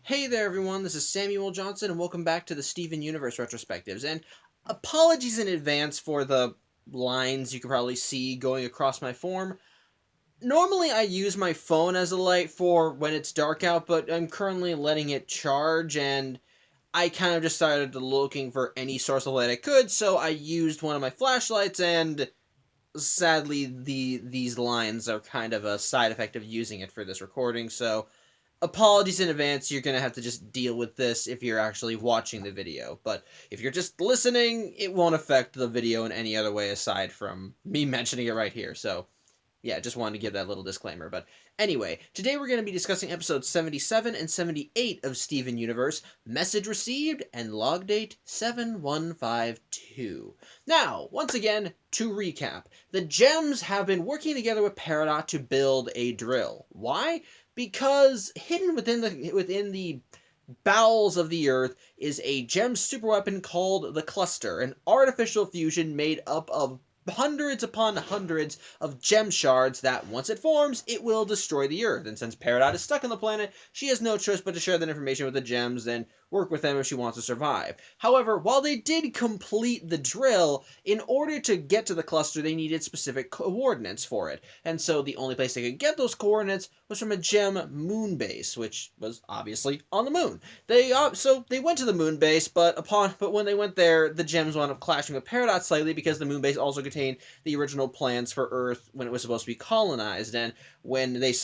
Hey there everyone, this is Samuel Johnson and welcome back to the Steven Universe Retrospectives, and apologies in advance for the lines you can probably see going across my form. Normally I use my phone as a light for when it's dark out, but I'm currently letting it charge and I kind of just started looking for any source of light I could, so I used one of my flashlights and sadly these lines are kind of a side effect of using it for this recording, so apologies in advance, you're going to have to just deal with this if you're actually watching the video. But if you're just listening, it won't affect the video in any other way aside from me mentioning it right here. So, yeah, just wanted to give that little disclaimer. But anyway, today we're going to be discussing episodes 77 and 78 of Steven Universe, Message Received, and Log Date 7152. Now, once again, to recap, the Gems have been working together with Peridot to build a drill. Why? Because hidden within the bowels of the Earth is a gem superweapon called the Cluster, an artificial fusion made up of hundreds upon hundreds of gem shards that, once it forms, it will destroy the Earth. And since Peridot is stuck on the planet, she has no choice but to share that information with the gems and work with them if she wants to survive. However, while they did complete the drill, in order to get to the cluster, they needed specific coordinates for it. And so the only place they could get those coordinates was from a gem moon base, which was obviously on the moon. So they went to the moon base, but when they went there, the gems wound up clashing with Peridot slightly because the moon base also contained the original plans for Earth when it was supposed to be colonized. And when the gems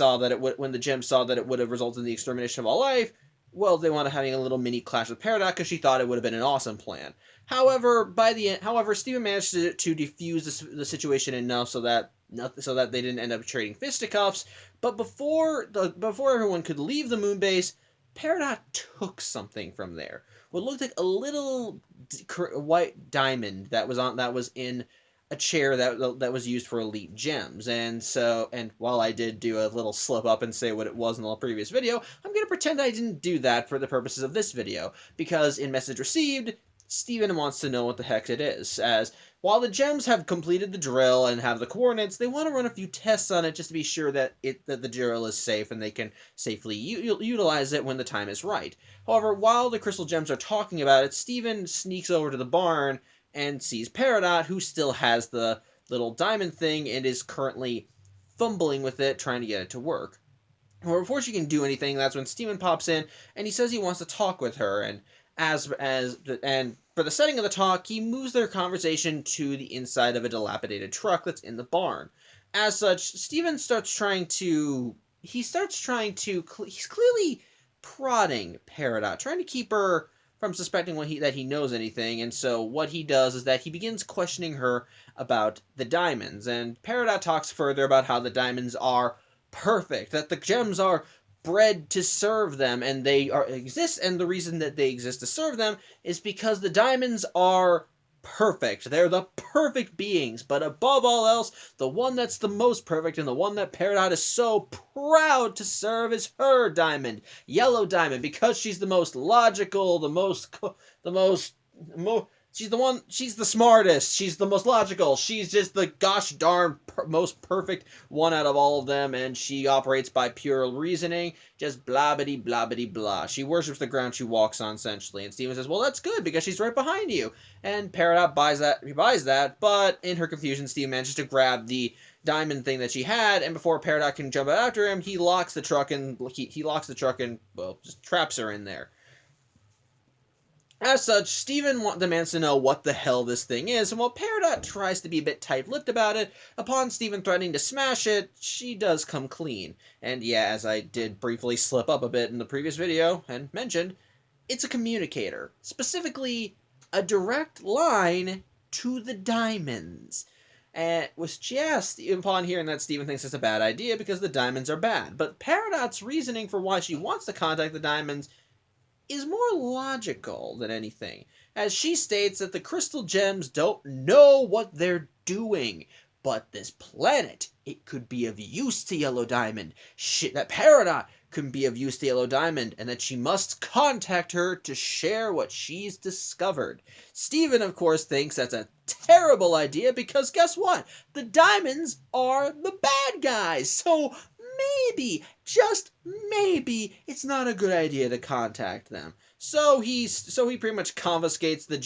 saw that it would have resulted in the extermination of all life, well, they wound up having a little mini clash with Peridot because she thought it would have been an awesome plan. However, Steven managed to defuse the situation enough so that they didn't end up trading fisticuffs. But before everyone could leave the moon base, Peridot took something from there. What looked like a little white diamond that was in a chair that was used for elite gems. And while I did do a little slip up and say what it was in the previous video, I'm going to pretend I didn't do that for the purposes of this video, because in Message Received, Steven wants to know what the heck it is, as while the gems have completed the drill and have the coordinates, they want to run a few tests on it just to be sure that the drill is safe and they can safely utilize it when the time is right. However, while the crystal gems are talking about it, Steven sneaks over to the barn and sees Peridot, who still has the little diamond thing and is currently fumbling with it, trying to get it to work. Well, before she can do anything, that's when Steven pops in and he says he wants to talk with her. And for the setting of the talk, he moves their conversation to the inside of a dilapidated truck that's in the barn. As such, Steven starts trying to. He's clearly prodding Peridot, trying to keep her from suspecting that he knows anything. And so what he does is that he begins questioning her about the diamonds. And Peridot talks further about how the diamonds are perfect, that the gems are bred to serve them, and exist, and the reason that they exist to serve them is because the diamonds are perfect. They're the perfect beings, but above all else, the one that's the most perfect and the one that Peridot is so proud to serve is her diamond, Yellow Diamond, because she's the most logical, she's the smartest, she's the most logical, she's just the gosh darn most perfect one out of all of them, and she operates by pure reasoning, just blah-bitty, blah-bitty, blah. She worships the ground she walks on, essentially, and Steven says, well, that's good, because she's right behind you, and Peridot buys that, but in her confusion, Steven manages to grab the diamond thing that she had, and before Peridot can jump out after him, he locks the truck and, well, just traps her in there. As such, Steven demands to know what the hell this thing is, and while Peridot tries to be a bit tight-lipped about it, upon Steven threatening to smash it, she does come clean. And yeah, as I did briefly slip up a bit in the previous video, and mentioned, it's a communicator. Specifically, a direct line to the diamonds. And upon hearing that, Steven thinks it's a bad idea because the diamonds are bad. But Peridot's reasoning for why she wants to contact the diamonds is more logical than anything, as she states that the crystal gems don't know what they're doing, but this planet, it could be of use to Yellow Diamond, that Peridot can be of use to Yellow Diamond, and that she must contact her to share what she's discovered. Steven, of course, thinks that's a terrible idea because guess what? The diamonds are the bad guys, so maybe, just maybe, it's not a good idea to contact them. So he pretty much confiscates the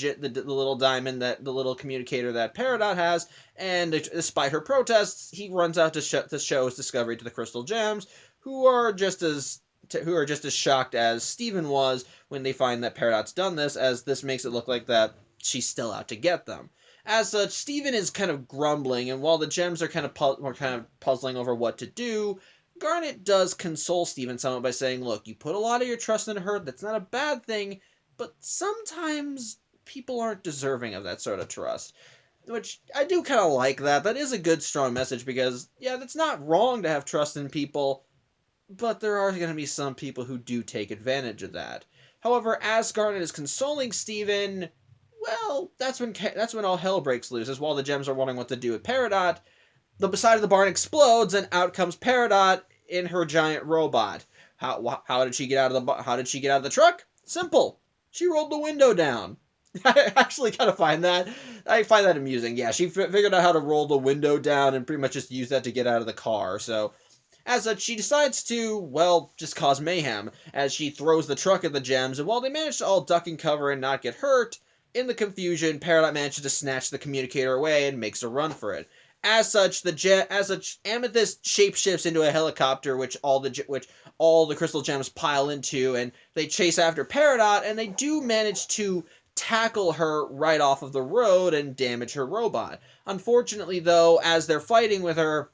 little diamond, that the little communicator that Peridot has, and despite her protests, he runs out to show his discovery to the Crystal Gems, who are just as shocked as Steven was when they find that Peridot's done this, as this makes it look like that she's still out to get them. As such, Steven is kind of grumbling, and while the gems are kind of puzzling over what to do, Garnet does console Steven somewhat by saying, look, you put a lot of your trust in her, that's not a bad thing, but sometimes people aren't deserving of that sort of trust. Which, I do kind of like that. That is a good, strong message, because, yeah, that's not wrong to have trust in people, but there are going to be some people who do take advantage of that. However, as Garnet is consoling Steven, well, that's when all hell breaks loose, as while the gems are wondering what to do with Peridot, the side of the barn explodes, and out comes Peridot in her giant robot. How did she get out of the truck? Simple. She rolled the window down. I actually kind of find that amusing. Yeah, she figured out how to roll the window down and pretty much just use that to get out of the car. So, as such, she decides to, well, just cause mayhem as she throws the truck at the gems, and while they manage to all duck and cover and not get hurt, in the confusion, Peridot manages to snatch the communicator away and makes a run for it. As such, Amethyst shapeshifts into a helicopter, which all the crystal gems pile into, and they chase after Peridot, and they do manage to tackle her right off of the road and damage her robot. Unfortunately, though, as they're fighting with her,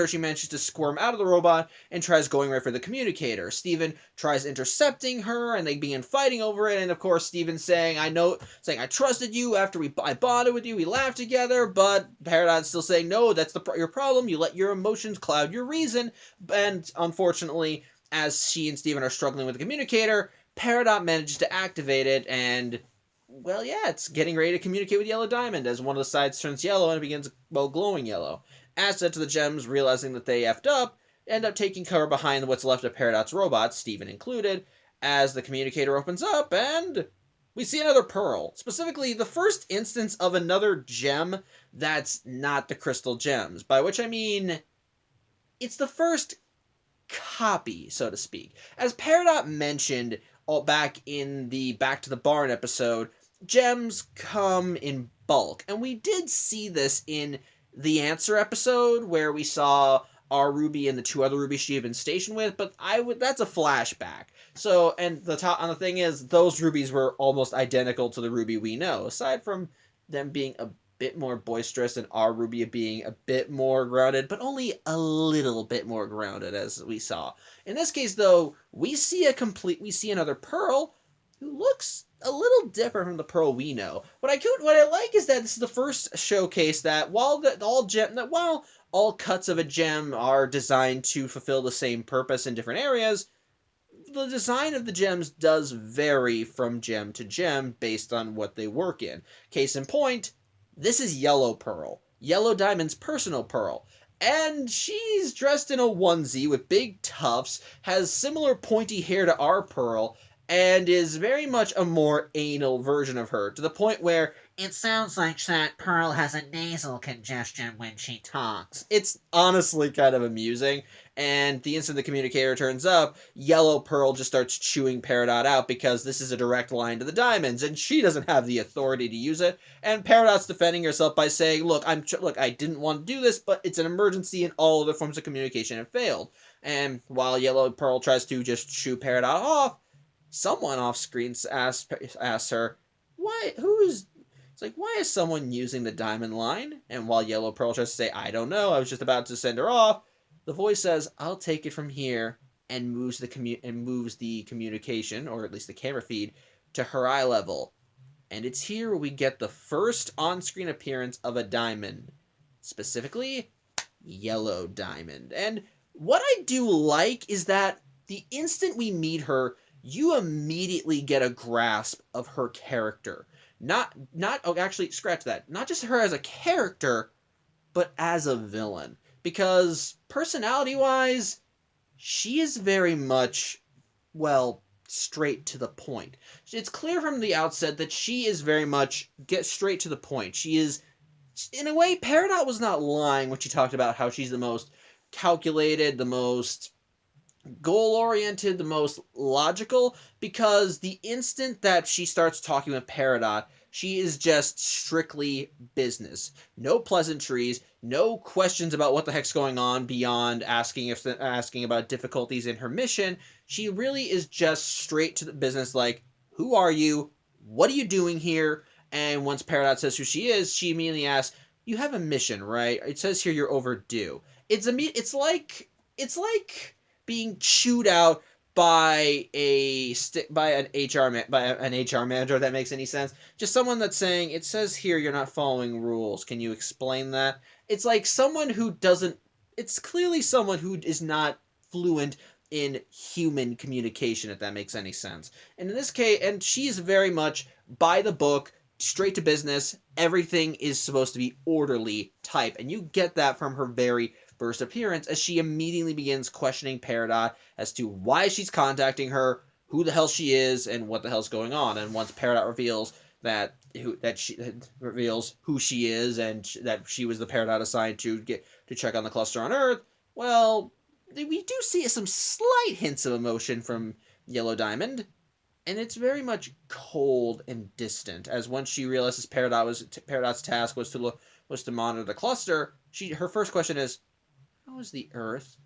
she manages to squirm out of the robot and tries going right for the communicator. Steven tries intercepting her, and they begin fighting over it, and of course, Steven's saying, I trusted you after I bonded with you, we laughed together, but Peridot's still saying, no, that's your problem, you let your emotions cloud your reason, and unfortunately, as she and Steven are struggling with the communicator, Peridot manages to activate it, and, well, yeah, it's getting ready to communicate with Yellow Diamond, as one of the sides turns yellow and it begins, well, glowing yellow. As such, the gems, realizing that they effed up, end up taking cover behind what's left of Peridot's robots, Steven included, as the communicator opens up, and we see another pearl. Specifically, the first instance of another gem that's not the crystal gems, by which I mean, it's the first copy, so to speak. As Peridot mentioned back in the Back to the Barn episode, gems come in bulk, and we did see this in the Answer episode, where we saw our Ruby and the two other Rubies she had been stationed with, but that's a flashback. So, and the thing is, those Rubies were almost identical to the Ruby we know, aside from them being a bit more boisterous and our Ruby being a bit more grounded, but only a little bit more grounded, as we saw. In this case, though, we see another Pearl who looks a little different from the Pearl we know. What I like is that this is the first showcase that while all cuts of a gem are designed to fulfill the same purpose in different areas, the design of the gems does vary from gem to gem based on what they work in. Case in point, this is Yellow Pearl, Yellow Diamond's personal Pearl. And she's dressed in a onesie with big tufts, has similar pointy hair to our Pearl, and is very much a more anal version of her, to the point where it sounds like that Pearl has a nasal congestion when she talks. It's honestly kind of amusing, and the instant the communicator turns up, Yellow Pearl just starts chewing Peridot out because this is a direct line to the diamonds, and she doesn't have the authority to use it, and Peridot's defending herself by saying, look, I didn't want to do this, but it's an emergency and all other forms of communication have failed. And while Yellow Pearl tries to just shoo Peridot off, someone off screen asks her, why is someone using the diamond line? And while Yellow Pearl tries to say, I don't know, I was just about to send her off, the voice says, I'll take it from here, and moves the communication, or at least the camera feed, to her eye level. And it's here where we get the first on-screen appearance of a diamond. Specifically, Yellow Diamond. And what I do like is that the instant we meet her, you immediately get a grasp of her character. Actually, scratch that. Not just her as a character, but as a villain. Because personality-wise, she is very much, well, straight to the point. It's clear from the outset that she is very much get straight to the point. She is, in a way, Peridot was not lying when she talked about how she's the most calculated, the most goal-oriented, the most logical, because the instant that she starts talking with Peridot, she is just strictly business. No pleasantries, no questions about what the heck's going on beyond asking about difficulties in her mission. She really is just straight to the business, like, who are you? What are you doing here? And once Peridot says who she is, she immediately asks, you have a mission, right? It says here you're overdue. It's like being chewed out by an HR manager, if that makes any sense. Just someone that's saying, it says here you're not following rules. Can you explain that? It's like someone who doesn't it's clearly someone who is not fluent in human communication, if that makes any sense. And in this case, and she's very much by the book, straight to business. Everything is supposed to be orderly type, and you get that from her very first appearance, as she immediately begins questioning Peridot as to why she's contacting her, who the hell she is, and what the hell's going on. And once Peridot reveals who she is, and that she was the Peridot assigned to check on the cluster on Earth, well, we do see some slight hints of emotion from Yellow Diamond, and it's very much cold and distant. As once she realizes Peridot's task was to monitor the cluster, her first question is, how is the Earth?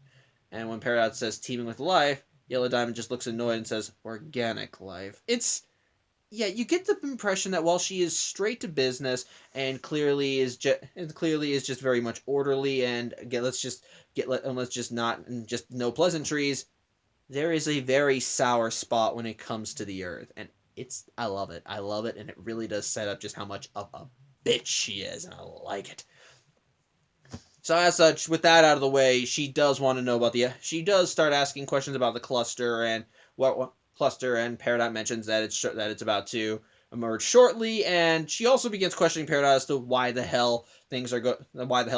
And when Peridot says teeming with life, Yellow Diamond just looks annoyed and says organic life. You get the impression that while she is straight to business and clearly is just very much orderly and no pleasantries, there is a very sour spot when it comes to the Earth, and I love it, and it really does set up just how much of a bitch she is, and I like it. So as such, with that out of the way, she does want to know about she does start asking questions about the cluster and what cluster, and Peridot mentions that it's about to emerge shortly, and she also begins questioning Peridot as to why the hell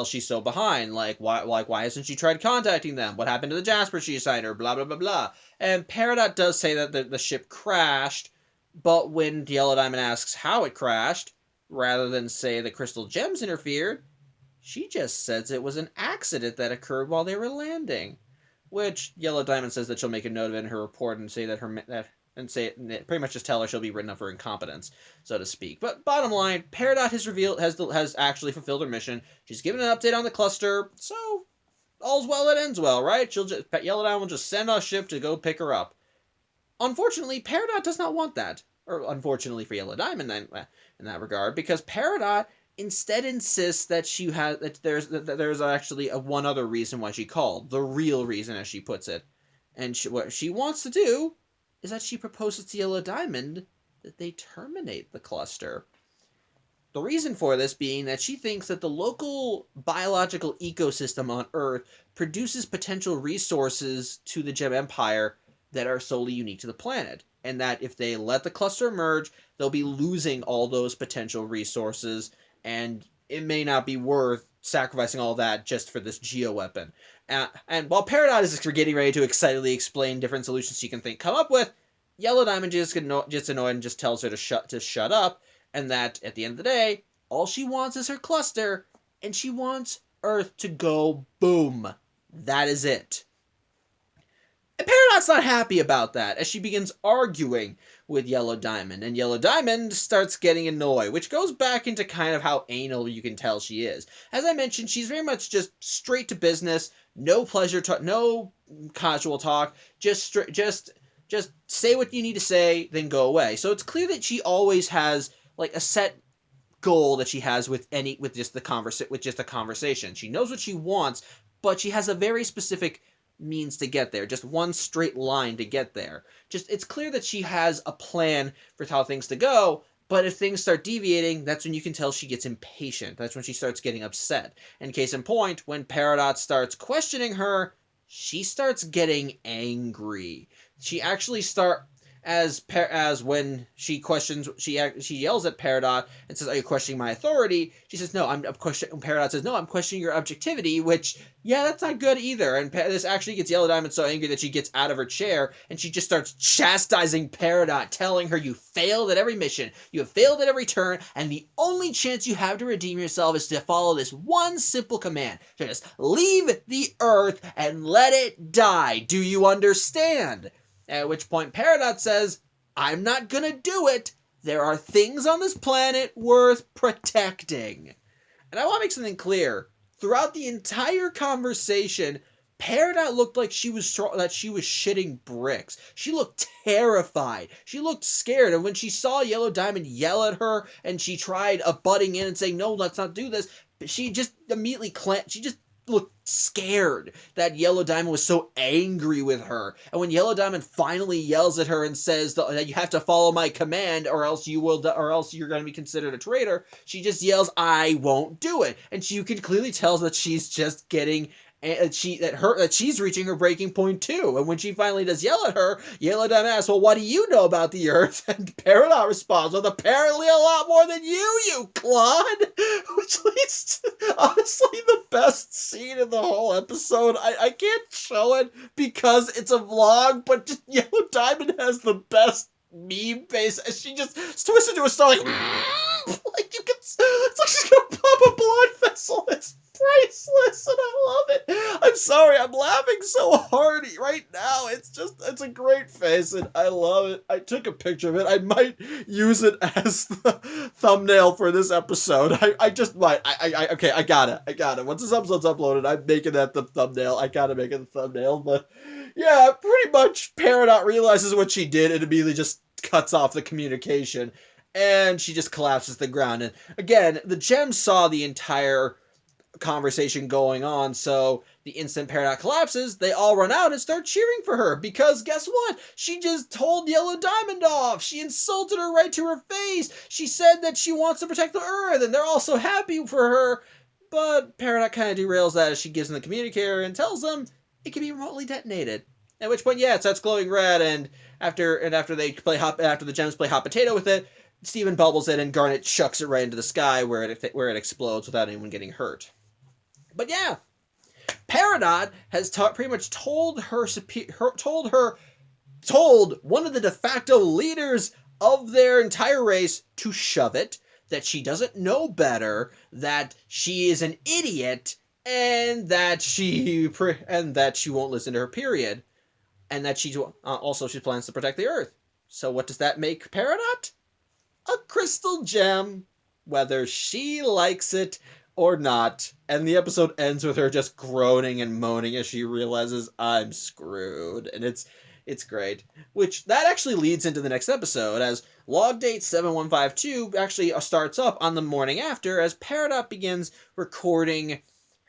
she's so behind, why hasn't she tried contacting them? What happened to the Jasper she assigned her? Blah blah blah blah. And Peridot does say that the ship crashed, but when Yellow Diamond asks how it crashed, rather than say the crystal gems interfered, she just says it was an accident that occurred while they were landing. Which Yellow Diamond says that she'll make a note of it in her report and say pretty much just tell her she'll be written up for incompetence, so to speak. But bottom line, Peridot has actually fulfilled her mission. She's given an update on the cluster, so all's well that ends well, right? Yellow Diamond will just send a ship to go pick her up. Unfortunately, Peridot does not want that, or unfortunately for Yellow Diamond in that regard, because Peridot instead insists that there's actually one other reason why she called, the real reason, as she puts it. And what she wants to do is that she proposes to Yellow Diamond that they terminate the cluster. The reason for this being that she thinks that the local biological ecosystem on Earth produces potential resources to the Gem Empire that are solely unique to the planet, and that if they let the cluster emerge, they'll be losing all those potential resources, and it may not be worth sacrificing all that just for this geoweapon. And while Peridot is getting ready to excitedly explain different solutions she can come up with, Yellow Diamond just annoyed and just tells her to shut up, and that at the end of the day, all she wants is her cluster, and she wants Earth to go boom. That is it. And Peridot's not happy about that, as she begins arguing with Yellow Diamond, and Yellow Diamond starts getting annoyed, which goes back into kind of how anal you can tell she is. As I mentioned, she's very much just straight to business, no pleasure talk, no casual talk, just say what you need to say, then go away. So it's clear that she always has like a set goal that she has with just a conversation. She knows what she wants, but she has a very specific means to get there, just one straight line to get there. It's clear that she has a plan for how things to go, but if things start deviating, that's when you can tell she gets impatient. That's when she starts getting upset. And case in point, when Peridot starts questioning her, she starts getting angry. as when she questions, she yells at Peridot and says, "Are you questioning my authority?" She says, "No, I'm questioning." Peridot says, "No, I'm questioning your objectivity," which, yeah, that's not good either. And this actually gets Yellow Diamond so angry that she gets out of her chair and she just starts chastising Peridot, telling her, "You failed at every mission, you have failed at every turn, and the only chance you have to redeem yourself is to follow this one simple command: just leave the Earth and let it die. Do you understand?" At which point Peridot says, "I'm not gonna do it. There are things on this planet worth protecting." And I want to make something clear. Throughout the entire conversation, Peridot looked like she was shitting bricks. She looked terrified. She looked scared. And when she saw Yellow Diamond yell at her and she tried butting in and saying, "No, let's not do this," she just immediately she just looked scared that Yellow Diamond was so angry with her. And when Yellow Diamond finally yells at her and says that you have to follow my command or else you're going to be considered a traitor, she just yells, "I won't do it." And you can clearly tell that she's just getting that she's reaching her breaking point too. And when she finally does yell at her, Yellow Diamond asks, "Well, what do you know about the Earth?" And Peridot responds with, "Apparently a lot more than you CLOD," which leads to honestly the best scene in the whole episode. I can't show it because it's a vlog, but just Yellow Diamond has the best meme face as she just twists into a star like you can, it's like she's gonna pop a blood vessel. It's priceless and I love it. I'm sorry, I'm laughing so hard right now. It's a great face and I love it. I took a picture of it. I might use it as the thumbnail for this episode. I just might. Okay, I got it. Once this episode's uploaded, I'm making that the thumbnail. I gotta make it the thumbnail, but yeah, pretty much Peridot realizes what she did and immediately just cuts off the communication and she just collapses to the ground. And again, the Gems saw the entire conversation going on, so the instant Peridot collapses, they all run out and start cheering for her because guess what? She just told Yellow Diamond off. She insulted her right to her face. She said that she wants to protect the Earth and they're all so happy for her. But Peridot kind of derails that as she gives them the communicator and tells them it can be remotely detonated. At which point, yeah, it starts glowing red, and after the Gems play hot potato with it, Steven bubbles it and Garnet chucks it right into the sky where it explodes without anyone getting hurt. But yeah, Peridot has pretty much told one of the de facto leaders of their entire race to shove it, that she doesn't know better, that she is an idiot, and that she won't listen to her, period, and that she plans to protect the Earth. So what does that make Peridot? A crystal gem, whether she likes it or not. And the episode ends with her just groaning and moaning as she realizes, "I'm screwed." And it's great. Which that actually leads into the next episode, as log date 7152 actually starts up on the morning after, as Peridot begins recording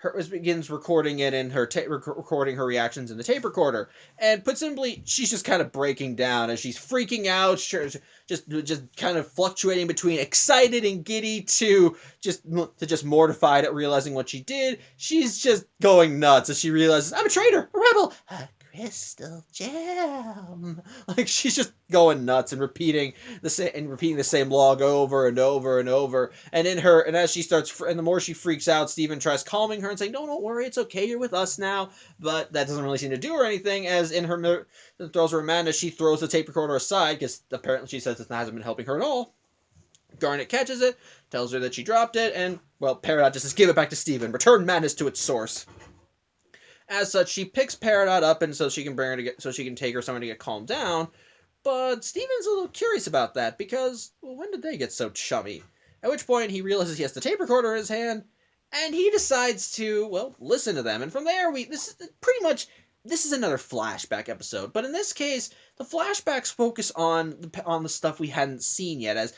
it in her recording her reactions in the tape recorder. And put simply, she's just kind of breaking down as she's freaking out, just kind of fluctuating between excited and giddy to just mortified at realizing what she did. She's just going nuts as she realizes, "I'm a traitor, a rebel, a crystal gem." Like she's just going nuts and repeating the same log over and over and over. And as she starts, and the more she freaks out, Steven tries calming her and saying, "No, don't worry, it's okay, you're with us now." But that doesn't really seem to do her anything, as in her throws her madness, she throws the tape recorder aside because apparently she says it hasn't been helping her at all. Garnet catches it, tells her that she dropped it, and, well, Peridot just says, "Give it back to Steven. Return madness to its source." As such, she picks Peridot up and so she can take her somewhere to get calmed down. But Steven's a little curious about that because, well, when did they get so chummy? At which point he realizes he has the tape recorder in his hand, and he decides to, well, listen to them. And from there, this is another flashback episode. But in this case, the flashbacks focus on the stuff we hadn't seen yet, as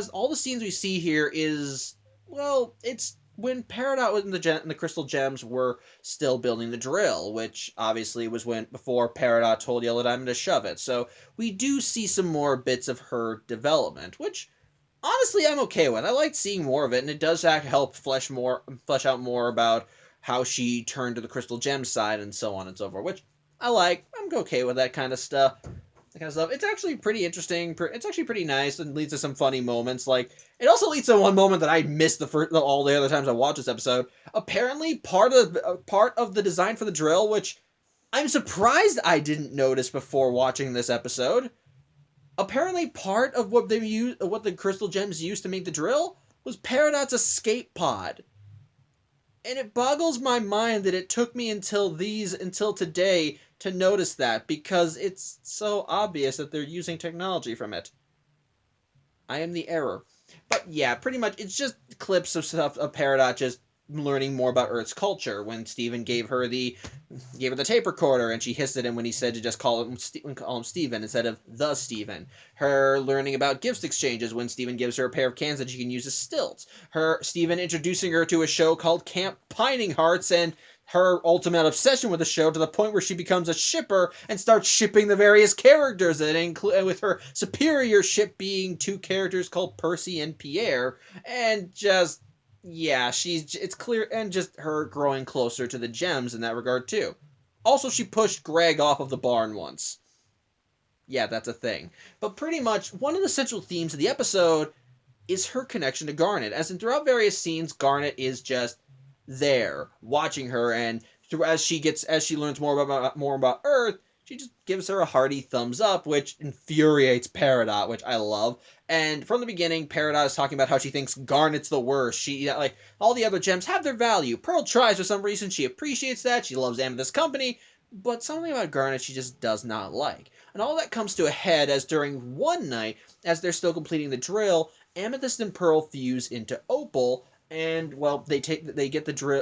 all the scenes we see here is, well, it's when Peridot and the Crystal Gems were still building the drill, which obviously was before Peridot told Yellow Diamond to shove it. So we do see some more bits of her development, which honestly I'm okay with. I like seeing more of it, and it does help flesh out more about how she turned to the Crystal Gem side and so on and so forth, which I like. I'm okay with that kind of stuff. that kind of stuff. It's actually pretty interesting. It's actually pretty nice and leads to some funny moments. Like, it also leads to one moment that I missed all the other times I watched this episode. Apparently, part of the design for the drill, which I'm surprised I didn't notice before watching this episode. Apparently, part of what what the crystal gems used to make the drill, was Peridot's escape pod. And it boggles my mind that it took me until today to notice that, because it's so obvious that they're using technology from it. I am the error. But yeah, pretty much it's just clips of stuff of Peridot just learning more about Earth's culture. When Steven gave her the tape recorder, and she hissed at him when he said to just call him Steven instead of the Steven. Her learning about gift exchanges when Steven gives her a pair of cans that she can use as stilts. Steven introducing her to a show called Camp Pining Hearts, and her ultimate obsession with the show to the point where she becomes a shipper and starts shipping the various characters, with her superior ship being two characters called Percy and Pierre, and just, yeah, it's clear, and just her growing closer to the gems in that regard too. Also, she pushed Greg off of the barn once. Yeah, that's a thing. But pretty much, one of the central themes of the episode is her connection to Garnet, as in throughout various scenes, Garnet is just there, watching her, and as she learns more about Earth, she just gives her a hearty thumbs up, which infuriates Peridot, which I love. And from the beginning, Peridot is talking about how she thinks Garnet's the worst. She, like, all the other gems have their value. Pearl tries for some reason. She appreciates that. She loves Amethyst Company. But something about Garnet she just does not like. And all that comes to a head as during one night, as they're still completing the drill, Amethyst and Pearl fuse into Opal. And, well, they pick up the drill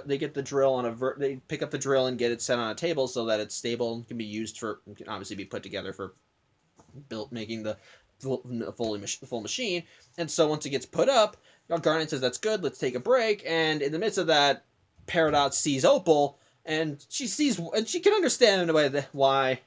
and get it set on a table so that it's stable and can obviously be put together for making the full machine. And so once it gets put up, Garnet says, "That's good, let's take a break." And in the midst of that, Peridot sees Opal, and she can understand why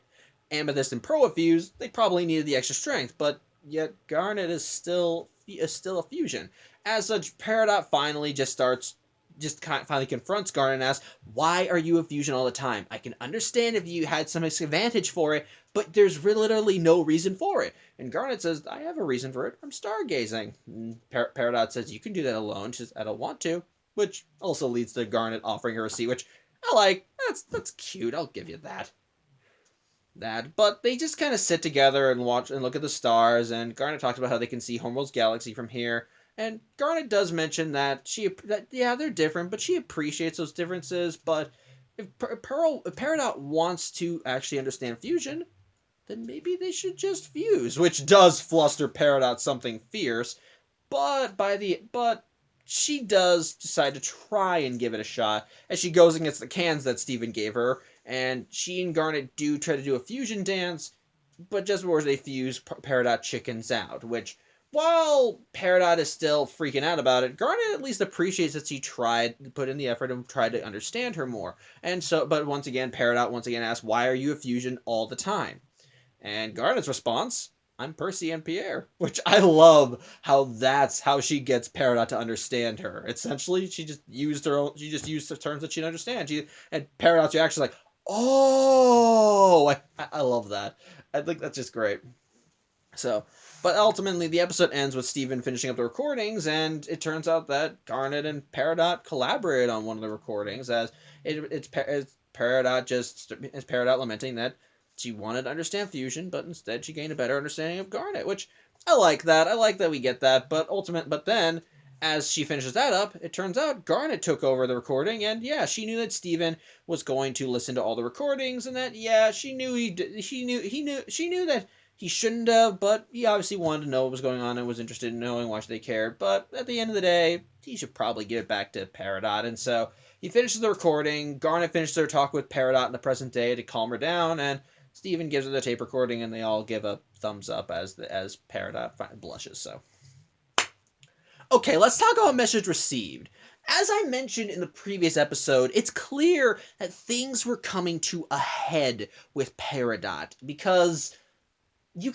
Amethyst and Pearl fuse. They probably needed the extra strength, but yet Garnet is still a fusion. As such, Peridot finally finally confronts Garnet and asks, "Why are you a fusion all the time? I can understand if you had some advantage for it, but there's literally no reason for it." And Garnet says, "I have a reason for it. I'm stargazing." And Peridot says, "You can do that alone." She says, "I don't want to," which also leads to Garnet offering her a seat, which I like. That's cute. I'll give you that. But they just kind of sit together and watch and look at the stars, and Garnet talks about how they can see Homeworld's galaxy from here. And Garnet does mention that they're different, but she appreciates those differences. But if Peridot wants to actually understand fusion, then maybe they should just fuse, which does fluster Peridot something fierce. But she does decide to try and give it a shot as she goes against the cans that Steven gave her, and she and Garnet do try to do a fusion dance, but just before they fuse, Peridot chickens out, which, while Peridot is still freaking out about it, Garnet at least appreciates that she tried to put in the effort and tried to understand her more. And so, but once again, Peridot asks, "Why are you a fusion all the time?" And Garnet's response, "I'm Percy and Pierre," which I love how that's how she gets Peridot to understand her. Essentially, she just used the terms that she'd understand. And Peridot's reaction is like, "Oh!" I love that. I think that's just great. So, but ultimately, the episode ends with Steven finishing up the recordings, and it turns out that Garnet and Peridot collaborated on one of the recordings, as Peridot lamenting that she wanted to understand fusion, but instead she gained a better understanding of Garnet, which I like that. I like that we get that, but then, as she finishes that up, it turns out Garnet took over the recording, and yeah, she knew that Steven was going to listen to all the recordings, and that, yeah, she knew that he shouldn't have, but he obviously wanted to know what was going on and was interested in knowing why they cared. But at the end of the day, he should probably give it back to Peridot. And so he finishes the recording. Garnet finishes their talk with Peridot in the present day to calm her down, and Steven gives her the tape recording, and they all give a thumbs up as Peridot blushes. So, okay, let's talk about message received. As I mentioned in the previous episode, it's clear that things were coming to a head with Peridot, because you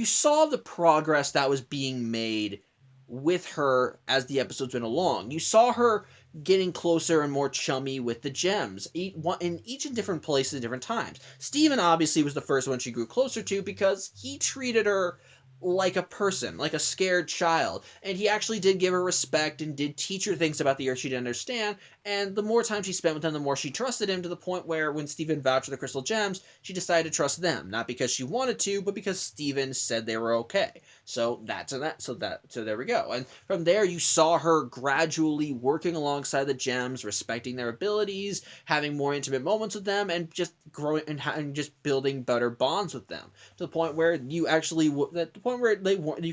saw the progress that was being made with her as the episodes went along. You saw her getting closer and more chummy with the gems, in each in different places at different times. Steven obviously was the first one she grew closer to because he treated her like a person, like a scared child, and he actually did give her respect and did teach her things about the Earth she didn't understand, and the more time she spent with him, the more she trusted him, to the point where when Steven vouched for the crystal gems, she decided to trust them, not because she wanted to, but because Steven said they were okay. So there we go. And from there, you saw her gradually working alongside the gems, respecting their abilities, having more intimate moments with them, and just growing and just building better bonds with them, to the point where you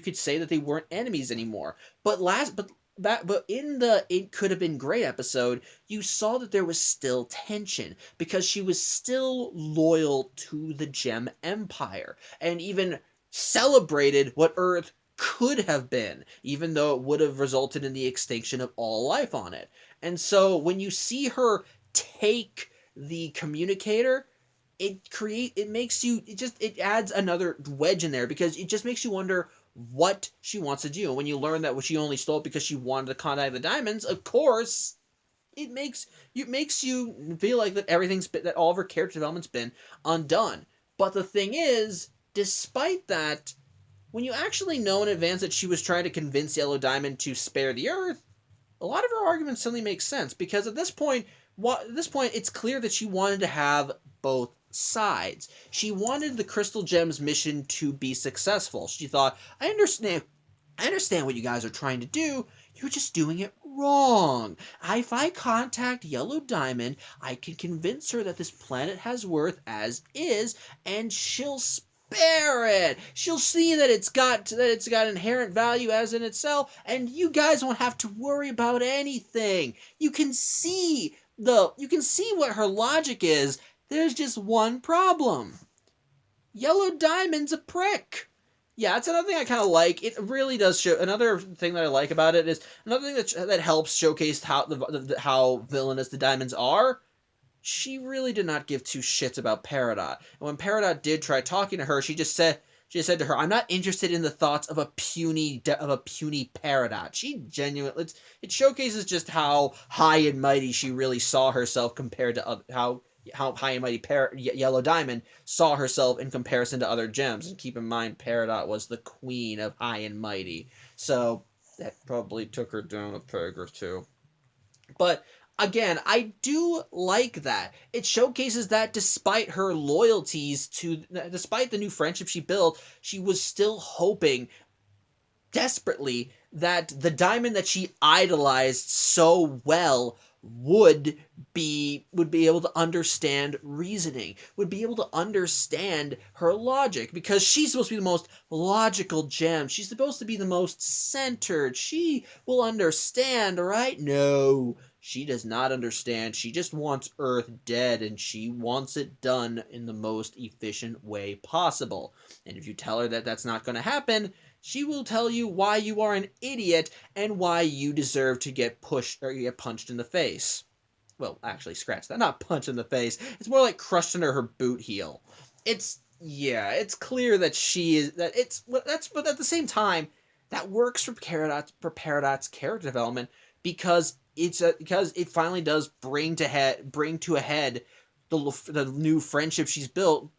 could say that they weren't enemies anymore. But in the It Could Have Been Great episode, you saw that there was still tension because she was still loyal to the Gem Empire and even celebrated what Earth could have been, even though it would have resulted in the extinction of all life on it. And so when you see her take the communicator, it adds another wedge in there, because it just makes you wonder what she wants to do. When you learn that she only stole it because she wanted to contact the diamonds, of course, it makes you feel like that all of her character development's been undone. But the thing is, despite that, when you actually know in advance that she was trying to convince Yellow Diamond to spare the Earth, a lot of her arguments suddenly make sense, because at this point, it's clear that she wanted to have both sides. She wanted the Crystal Gems mission to be successful. She thought, I understand what you guys are trying to do. You're just doing it wrong. If I contact Yellow Diamond, I can convince her that this planet has worth as is, and she'll spare it. She'll see that it's got inherent value as in itself, and you guys won't have to worry about anything. You can see what her logic is. There's just one problem. Yellow Diamond's a prick. Yeah, that's another thing I kind of like. It really does show. Another thing that I like about it is another thing that helps showcase how villainous the Diamonds are. She really did not give two shits about Peridot. And when Peridot did try talking to her, she just said to her, "I'm not interested in the thoughts of a puny Peridot." She genuinely, it showcases just how high and mighty she really saw herself compared to how high and mighty Yellow Diamond saw herself in comparison to other gems. And keep in mind, Peridot was the queen of high and mighty, so that probably took her down a peg or two. But again, I do like that. It showcases that despite the new friendship she built, she was still hoping desperately that the diamond that she idolized so well would be able to understand reasoning, would be able to understand her logic, because she's supposed to be the most logical gem. She's supposed to be the most centered. She will understand, right? No, she does not understand. She just wants Earth dead, and she wants it done in the most efficient way possible. And if you tell her that that's not going to happen, she will tell you why you are an idiot and why you deserve to get pushed or get punched in the face. Well, actually, scratch that. Not punched in the face. It's more like crushed under her boot heel. It's clear that but at the same time, that works for Peridot's character development, because it finally does bring to a head the new friendship she's built,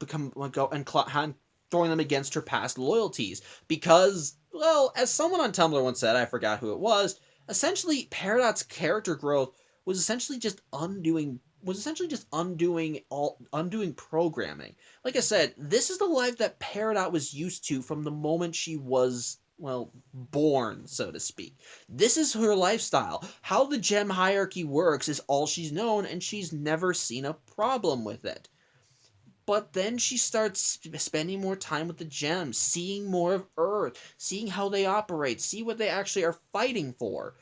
throwing them against her past loyalties. Because, well, as someone on Tumblr once said, I forgot who it was, essentially Peridot's character growth was essentially just undoing programming. Like I said, this is the life that Peridot was used to from the moment she was, well, born, so to speak. This is her lifestyle. How the gem hierarchy works is all she's known, and she's never seen a problem with it. But then she starts spending more time with the gems, seeing more of Earth, seeing how they operate, see what they actually are fighting for.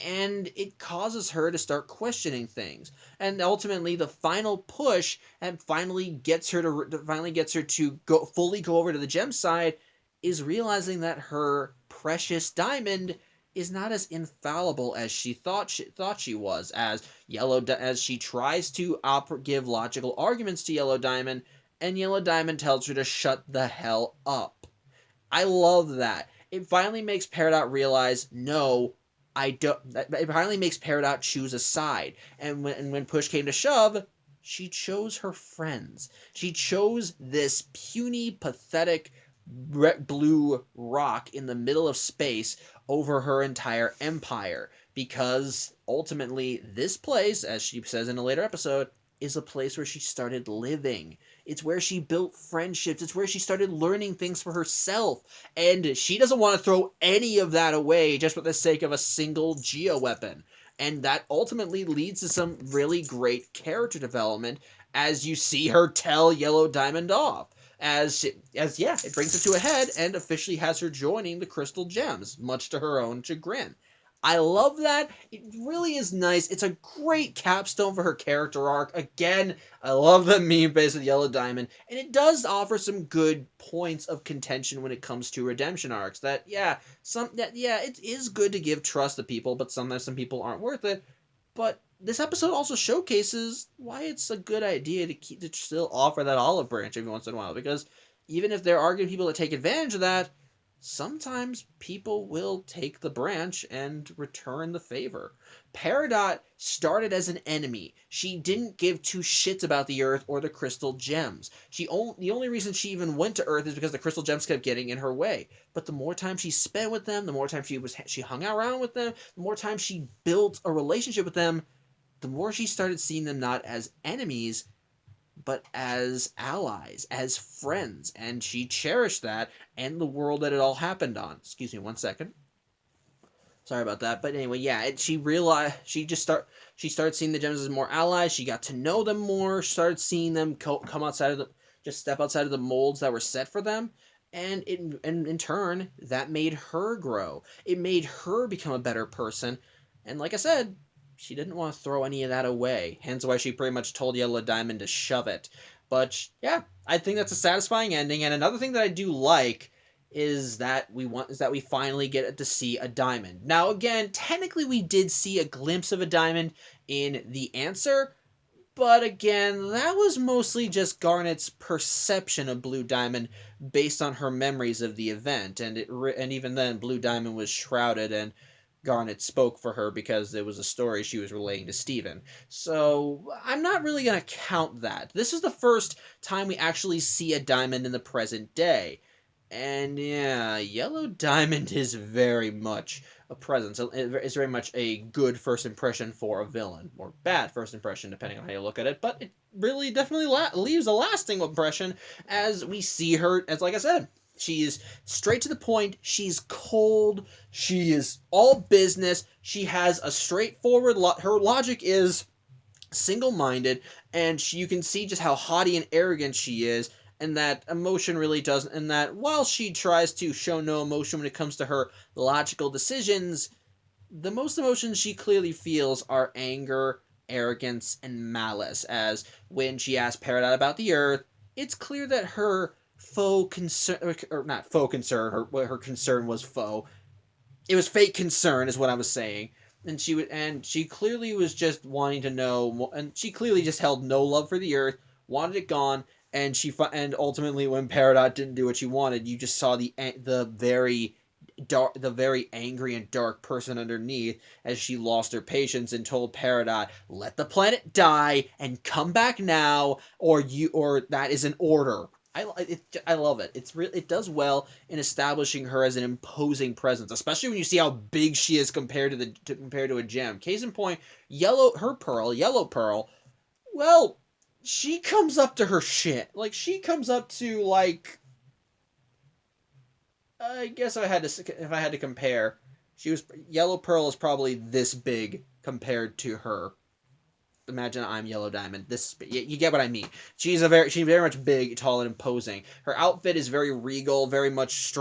And it causes her to start questioning things. And ultimately, the final push and finally gets her to fully go over to the gem side is realizing that her precious diamond is not as infallible as she thought she was, as she tries to give logical arguments to Yellow Diamond, and Yellow Diamond tells her to shut the hell up. I love that. It finally makes Peridot realize, no, It finally makes Peridot choose a side, and when push came to shove, she chose her friends. She chose this puny, pathetic blue rock in the middle of space over her entire empire, because ultimately this place, as she says in a later episode, is a place where she started living. It's where she built friendships. It's where she started learning things for herself. And she doesn't want to throw any of that away just for the sake of a single geoweapon. And that ultimately leads to some really great character development as you see her tell Yellow Diamond off. It brings it to a head and officially has her joining the Crystal Gems, much to her own chagrin. I love that. It really is nice. It's a great capstone for her character arc. Again, I love the meme base with Yellow Diamond, and it does offer some good points of contention when it comes to redemption arcs. It is good to give trust to people, but sometimes some people aren't worth it. But this episode also showcases why it's a good idea to still offer that olive branch every once in a while, because even if there are good people that take advantage of that, sometimes people will take the branch and return the favor. Peridot started as an enemy. She didn't give two shits about the Earth or the Crystal Gems. The only reason she even went to Earth is because the Crystal Gems kept getting in her way. But the more time she spent with them, the more time she hung around with them, the more time she built a relationship with them, the more she started seeing them not as enemies, but as allies, as friends, and she cherished that and the world that it all happened on. Excuse me 1 second. Sorry about that. But anyway, yeah, she started seeing the gems as more allies. She got to know them more. Started seeing them come outside of just step outside of the molds that were set for them. And in turn, that made her grow. It made her become a better person. And like I said, she didn't want to throw any of that away. Hence why she pretty much told Yellow Diamond to shove it. But yeah, I think that's a satisfying ending. And another thing that I do like is that we finally get to see a diamond. Now again, technically we did see a glimpse of a diamond in The Answer, but again, that was mostly just Garnet's perception of Blue Diamond based on her memories of the event, and even then Blue Diamond was shrouded and Garnet spoke for her because it was a story she was relaying to Steven. So I'm not really going to count that. This is the first time we actually see a diamond in the present day. And yeah, Yellow Diamond is very much a presence. It's very much a good first impression for a villain, or bad first impression, depending on how you look at it. But it really definitely leaves a lasting impression as we see her, as like I said, she is straight to the point. She's cold. She is all business. She has a straightforward. Her logic is single-minded, and you can see just how haughty and arrogant she is. And that emotion really doesn't, and that while she tries to show no emotion when it comes to her logical decisions, the most emotions she clearly feels are anger, arrogance, and malice, as when she asked Peridot about the Earth, it's clear that her faux concern, or not faux concern, her concern was faux. It was fake concern, is what I was saying. And she clearly was just wanting to know, and she clearly just held no love for the Earth, wanted it gone, and ultimately when Peridot didn't do what she wanted, you just saw the very dark, the very angry and dark person underneath as she lost her patience and told Peridot, "Let the planet die and come back now, or that is an order." I love it. It does well in establishing her as an imposing presence, especially when you see how big she is compared to a gem. Case in point, Yellow Pearl. Well, she comes up to her shit. Like, she comes up to, like, I guess if I had to compare, Yellow Pearl is probably this big compared to her. Imagine I'm Yellow Diamond. You get what I mean. She's very much big, tall, and imposing. Her outfit is very regal, very much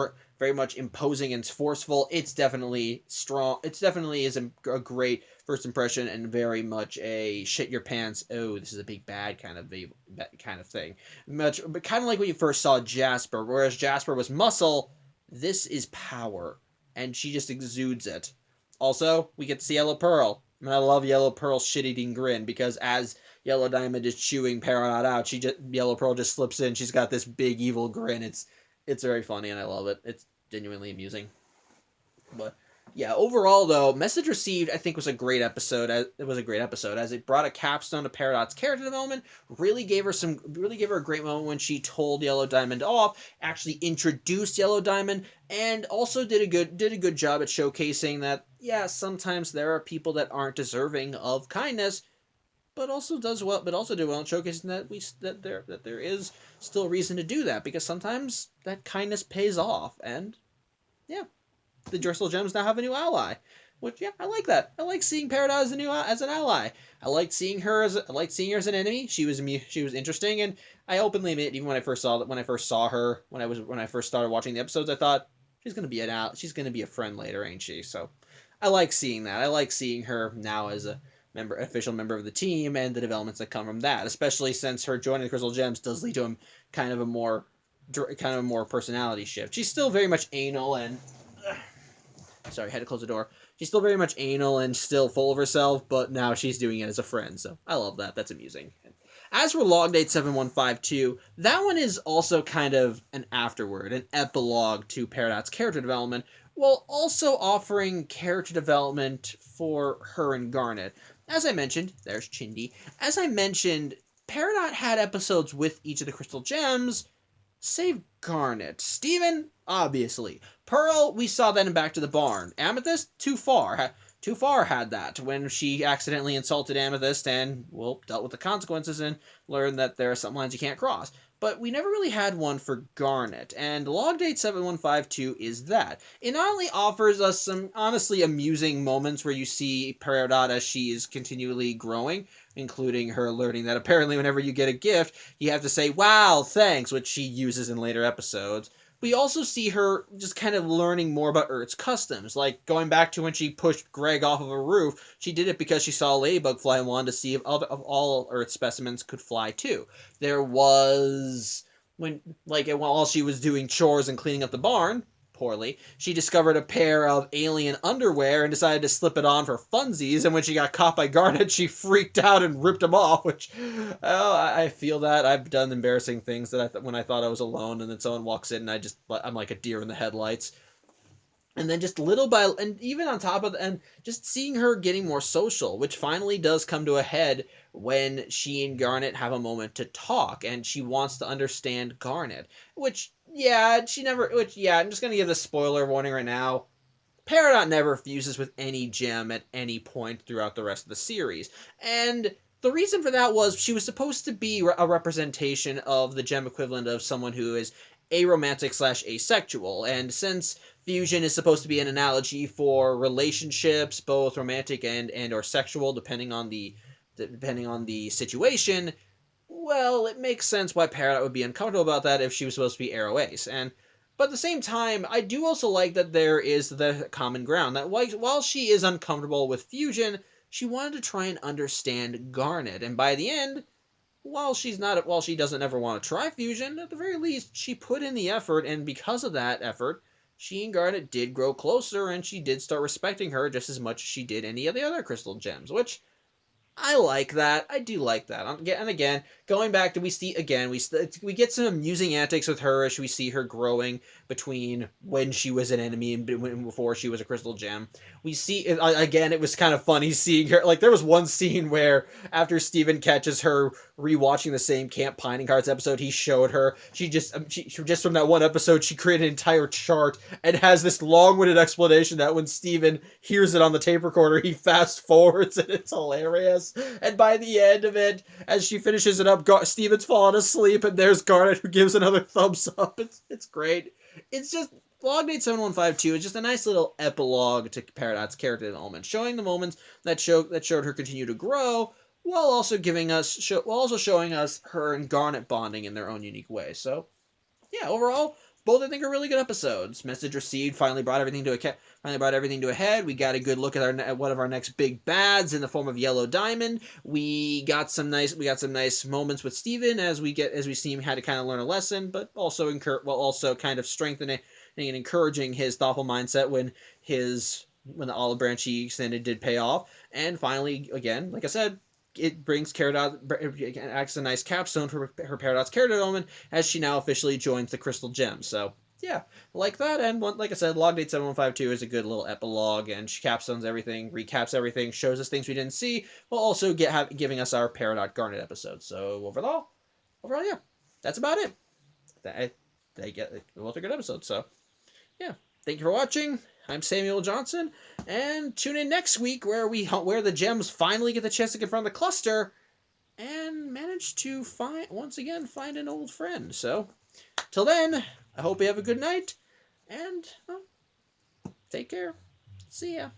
imposing and forceful. It's definitely strong. It's definitely is a great first impression and very much a shit your pants. Oh, this is a big bad kind of thing. But kind of like when you first saw Jasper. Whereas Jasper was muscle, this is power, and she just exudes it. Also, we get to see Yellow Pearl. And I love Yellow Pearl's shit-eating grin, because as Yellow Diamond is chewing Peridot out, Yellow Pearl just slips in. She's got this big evil grin. It's very funny, and I love it. It's genuinely amusing. But Yeah, overall though, Message Received I think was a great episode. It was a great episode as it brought a capstone to Peridot's character development. Really gave her a great moment when she told Yellow Diamond off. Actually introduced Yellow Diamond, and also did a good job at showcasing that yeah, sometimes there are people that aren't deserving of kindness, but also does well. But also do well in showcasing that there is still reason to do that because sometimes that kindness pays off, and yeah, the Crystal Gems now have a new ally. Which yeah, I like that. I like seeing Peridot as an ally. I liked seeing her as an enemy. She was interesting, and I openly admit even when I first saw her when I first started watching the episodes, I thought she's gonna be a friend later, ain't she? So I like seeing that. I like seeing her now as a official member of the team, and the developments that come from that. Especially since her joining the Crystal Gems does lead to kind of a more personality shift. She's still very much anal and sorry, had to close the door. She's still very much anal and still full of herself, but now she's doing it as a friend, so I love that. That's amusing. As for Log Date 7152, that one is also kind of an afterword, an epilogue to Peridot's character development, while also offering character development for her and Garnet. As I mentioned, there's Chindy. As I mentioned, Peridot had episodes with each of the Crystal Gems, save Garnet. Steven, obviously. Pearl, we saw that in Back to the Barn. Amethyst, too far. Too far had that when she accidentally insulted Amethyst and, well, dealt with the consequences and learned that there are some lines you can't cross. But we never really had one for Garnet, and Log Date 7152 is that. It not only offers us some honestly amusing moments where you see Peridot as she is continually growing, including her learning that apparently whenever you get a gift, you have to say, wow, thanks, which she uses in later episodes. We also see her just kind of learning more about Earth's customs, like going back to when she pushed Greg off of a roof. She did it because she saw a ladybug fly and wanted to see if all Earth specimens could fly too. There was while she was doing chores and cleaning up the barn, poorly, she discovered a pair of alien underwear and decided to slip it on for funsies, and when she got caught by Garnet, she freaked out and ripped them off, which, oh, I feel that. I've done embarrassing things that when I thought I was alone, and then someone walks in, and I'm like a deer in the headlights. And then just little by, and even on top of, and just seeing her getting more social, which finally does come to a head when she and Garnet have a moment to talk, and she wants to understand Garnet, I'm just gonna give the spoiler warning right now. Peridot never fuses with any gem at any point throughout the rest of the series, and the reason for that was she was supposed to be a representation of the gem equivalent of someone who is aromantic slash asexual, and since fusion is supposed to be an analogy for relationships, both romantic and or sexual, depending on the situation, well, it makes sense why Peridot would be uncomfortable about that if she was supposed to be Arrow Ace. But at the same time, I do also like that there is the common ground, that while she is uncomfortable with fusion, she wanted to try and understand Garnet, and by the end, while she doesn't ever want to try fusion, at the very least, she put in the effort, and because of that effort, she and Garnet did grow closer, and she did start respecting her just as much as she did any of the other crystal gems, which I like that. I do like that. And again, going back to we get some amusing antics with her as we see her growing between when she was an enemy and before she was a crystal gem. We see again, it was kind of funny seeing her. Like there was one scene where after Steven catches her rewatching the same Camp Pining Cards episode, he showed her. She just from that one episode, she created an entire chart and has this long-winded explanation that when Steven hears it on the tape recorder, he fast forwards and it's hilarious. And by the end of it, as she finishes it up, Steven's fallen asleep, and there's Garnet who gives another thumbs up. It's great. It's just Log Date 7152 is just a nice little epilogue to Peridot's character development, showing the moments that showed her continue to grow, while also showing us her and Garnet bonding in their own unique way. So yeah, overall, both I think are really good episodes. Message Received finally brought everything to a head. We got a good look at one of our next big bads in the form of Yellow Diamond. We got some nice moments with Steven as we see him had to kind of learn a lesson, but also also kind of strengthening and encouraging his thoughtful mindset when the olive branch he extended did pay off. And finally, again, like I said, it brings it acts as a nice capstone for her Peridot's character development as she now officially joins the Crystal Gems. So yeah, like that. And like I said, Log Date 7152 is a good little epilogue, and she capstones everything, recaps everything, shows us things we didn't see, while also giving us our Peridot Garnet episode. So overall, yeah, that's about it. They get both are good episodes. So yeah, thank you for watching. I'm Samuel Johnson, and tune in next week where the gems finally get the chance to confront the cluster and manage to once again find an old friend. So till then, I hope you have a good night, and take care. See ya.